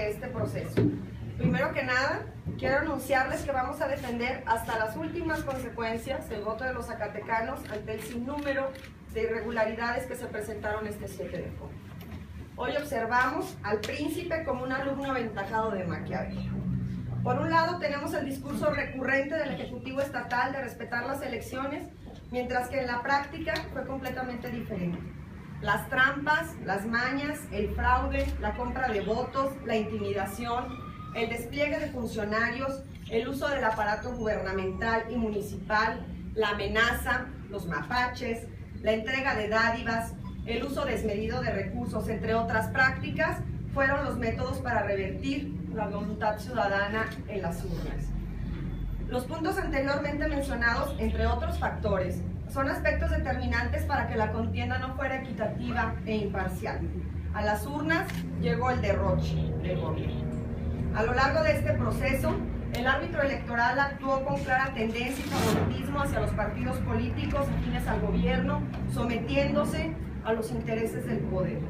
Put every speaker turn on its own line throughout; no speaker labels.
de este proceso. Primero que nada, quiero anunciarles que vamos a defender hasta las últimas consecuencias el voto de los zacatecanos ante el sinnúmero de irregularidades que se presentaron este 7 de junio. Hoy observamos al príncipe como un alumno aventajado de Maquiavelo. Por un lado, tenemos el discurso recurrente del Ejecutivo Estatal de respetar las elecciones, mientras que en la práctica fue completamente diferente. Las trampas, las mañas, el fraude, la compra de votos, la intimidación, el despliegue de funcionarios, el uso del aparato gubernamental y municipal, la amenaza, los mapaches, la entrega de dádivas, el uso desmedido de recursos, entre otras prácticas, fueron los métodos para revertir la voluntad ciudadana en las urnas. Los puntos anteriormente mencionados, entre otros factores, son aspectos determinantes para que la contienda no fuera equitativa e imparcial. A las urnas llegó el derroche del gobierno. A lo largo de este proceso, el árbitro electoral actuó con clara tendencia y favoritismo hacia los partidos políticos afines al gobierno, sometiéndose a los intereses del poder.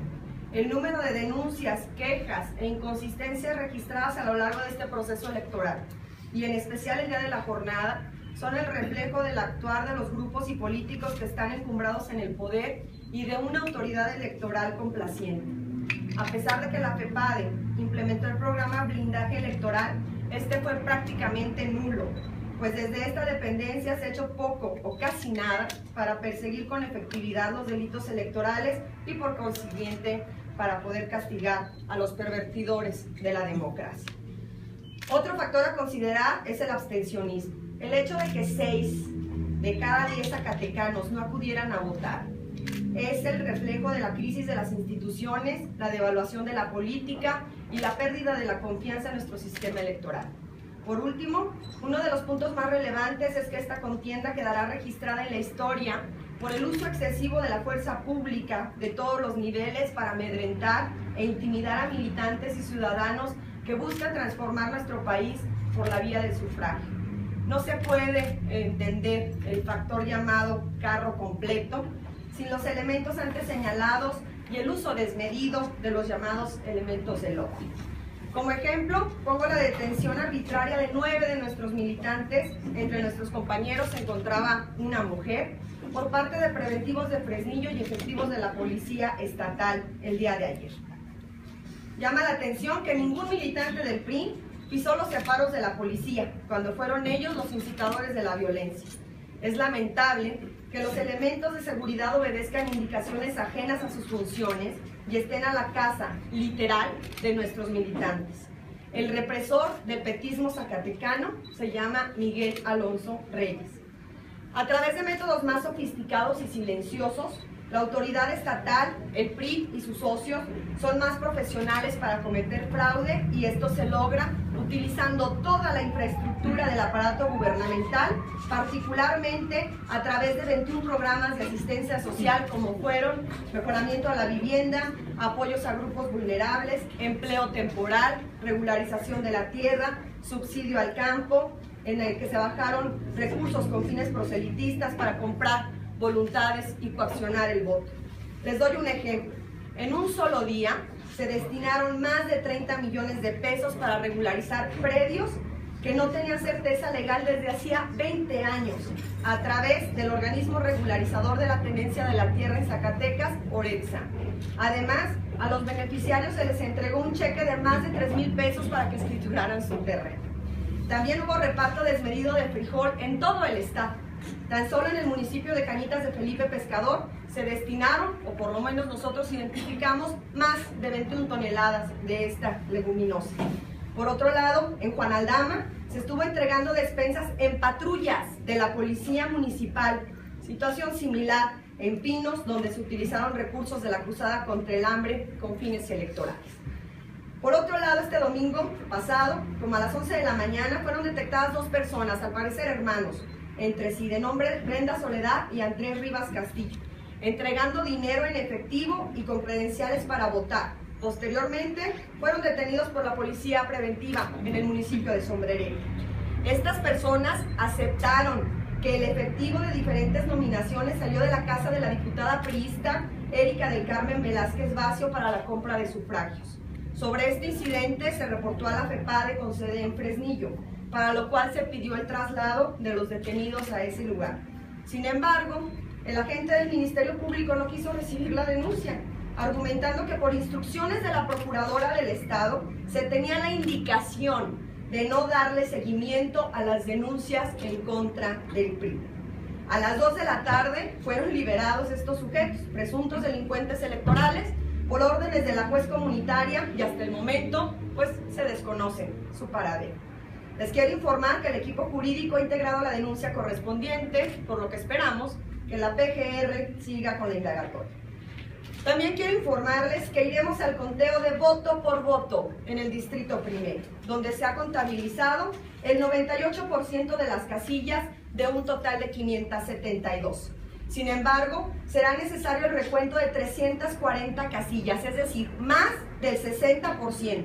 El número de denuncias, quejas e inconsistencias registradas a lo largo de este proceso electoral, y en especial el día de la jornada, son el reflejo del actuar de los grupos y políticos que están encumbrados en el poder y de una autoridad electoral complaciente. A pesar de que la FEPADE implementó el programa Blindaje Electoral, este fue prácticamente nulo, pues desde esta dependencia se ha hecho poco o casi nada para perseguir con efectividad los delitos electorales y por consiguiente para poder castigar a los pervertidores de la democracia. Otro factor a considerar es el abstencionismo. El hecho de que 6 de cada 10 zacatecanos no acudieran a votar es el reflejo de la crisis de las instituciones, la devaluación de la política y la pérdida de la confianza en nuestro sistema electoral. Por último, uno de los puntos más relevantes es que esta contienda quedará registrada en la historia por el uso excesivo de la fuerza pública de todos los niveles para amedrentar e intimidar a militantes y ciudadanos que buscan transformar nuestro país por la vía del sufragio. No se puede entender el factor llamado carro completo sin los elementos antes señalados y el uso desmedido de los llamados elementos del odio. Como ejemplo, pongo la detención arbitraria de 9 de nuestros militantes. Entre nuestros compañeros se encontraba una mujer por parte de preventivos de Fresnillo y efectivos de la Policía Estatal el día de ayer. Llama la atención que ningún militante del PRI pisó los separos de la policía, cuando fueron ellos los incitadores de la violencia. Es lamentable que los elementos de seguridad obedezcan indicaciones ajenas a sus funciones y estén a la caza, literal, de nuestros militantes. El represor del petismo zacatecano se llama Miguel Alonso Reyes. A través de métodos más sofisticados y silenciosos, la autoridad estatal, el PRI y sus socios son más profesionales para cometer fraude, y esto se logra utilizando toda la infraestructura del aparato gubernamental, particularmente a través de 21 programas de asistencia social como fueron mejoramiento a la vivienda, apoyos a grupos vulnerables, empleo temporal, regularización de la tierra, subsidio al campo, en el que se bajaron recursos con fines proselitistas para comprar voluntades y coaccionar el voto. Les doy un ejemplo. En un solo día se destinaron más de 30 millones de pesos para regularizar predios que no tenían certeza legal desde hacía 20 años, a través del organismo regularizador de la tenencia de la tierra en Zacatecas, ORETZA. Además, a los beneficiarios se les entregó un cheque de más de 3,000 pesos para que escrituraran su terreno. También hubo reparto desmedido de frijol en todo el estado. Tan solo en el municipio de Cañitas de Felipe Pescador se destinaron, o por lo menos nosotros identificamos, más de 21 toneladas de esta leguminosa. Por otro lado, en Juan Aldama se estuvo entregando despensas en patrullas de la Policía Municipal. Situación similar en Pinos, donde se utilizaron recursos de la Cruzada contra el Hambre con fines electorales. Por otro lado, este domingo pasado, como a las 11 de la mañana, fueron detectadas 2 personas, al parecer hermanos, entre sí, de nombre Brenda Soledad y Andrés Rivas Castillo, entregando dinero en efectivo y con credenciales para votar. Posteriormente, fueron detenidos por la policía preventiva en el municipio de Sombrerete. Estas personas aceptaron que el efectivo de diferentes nominaciones salió de la casa de la diputada priista Erika del Carmen Velázquez Vacio para la compra de sufragios. Sobre este incidente se reportó a la FEPADE con sede en Fresnillo, para lo cual se pidió el traslado de los detenidos a ese lugar. Sin embargo, el agente del Ministerio Público no quiso recibir la denuncia, argumentando que por instrucciones de la Procuradora del Estado se tenía la indicación de no darle seguimiento a las denuncias en contra del PRI. A las 2 de la tarde fueron liberados estos sujetos, presuntos delincuentes electorales, por órdenes de la juez comunitaria, y hasta el momento pues se desconoce su paradero. Les quiero informar que el equipo jurídico ha integrado la denuncia correspondiente, por lo que esperamos que la PGR siga con la indagatoria. También quiero informarles que iremos al conteo de voto por voto en el Distrito Primero, donde se ha contabilizado el 98% de las casillas de un total de 572. Sin embargo, será necesario el recuento de 340 casillas, es decir, más del 60%,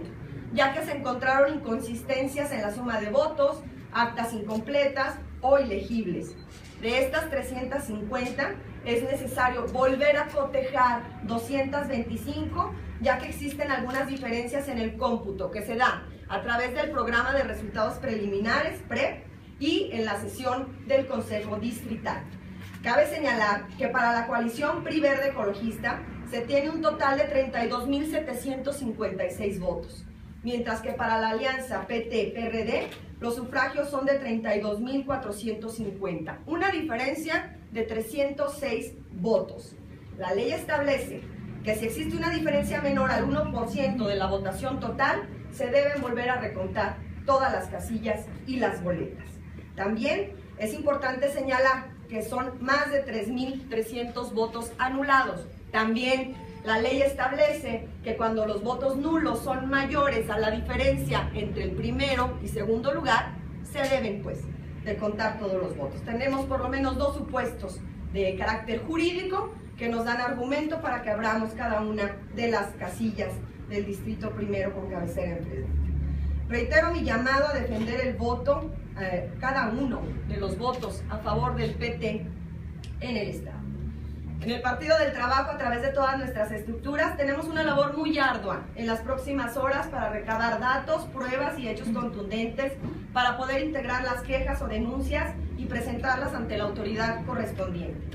ya que se encontraron inconsistencias en la suma de votos, actas incompletas o ilegibles. De estas 350, es necesario volver a cotejar 225, ya que existen algunas diferencias en el cómputo que se da a través del programa de resultados preliminares, PRE, y en la sesión del Consejo Distrital. Cabe señalar que para la coalición PRI Verde Ecologista se tiene un total de 32.756 votos, mientras que para la alianza PT-PRD los sufragios son de 32.450, una diferencia de 306 votos. La ley establece que si existe una diferencia menor al 1% de la votación total, se deben volver a recontar todas las casillas y las boletas. También es importante señalar que son más de 3.300 votos anulados. También la ley establece que cuando los votos nulos son mayores a la diferencia entre el primero y segundo lugar, se deben de contar todos los votos. Tenemos por lo menos dos supuestos de carácter jurídico que nos dan argumento para que abramos cada una de las casillas del Distrito Primero con cabecera en Fresnillo. Reitero mi llamado a defender el voto, cada uno de los votos a favor del PT en el Estado. En el Partido del Trabajo, a través de todas nuestras estructuras, tenemos una labor muy ardua en las próximas horas para recabar datos, pruebas y hechos contundentes para poder integrar las quejas o denuncias y presentarlas ante la autoridad correspondiente.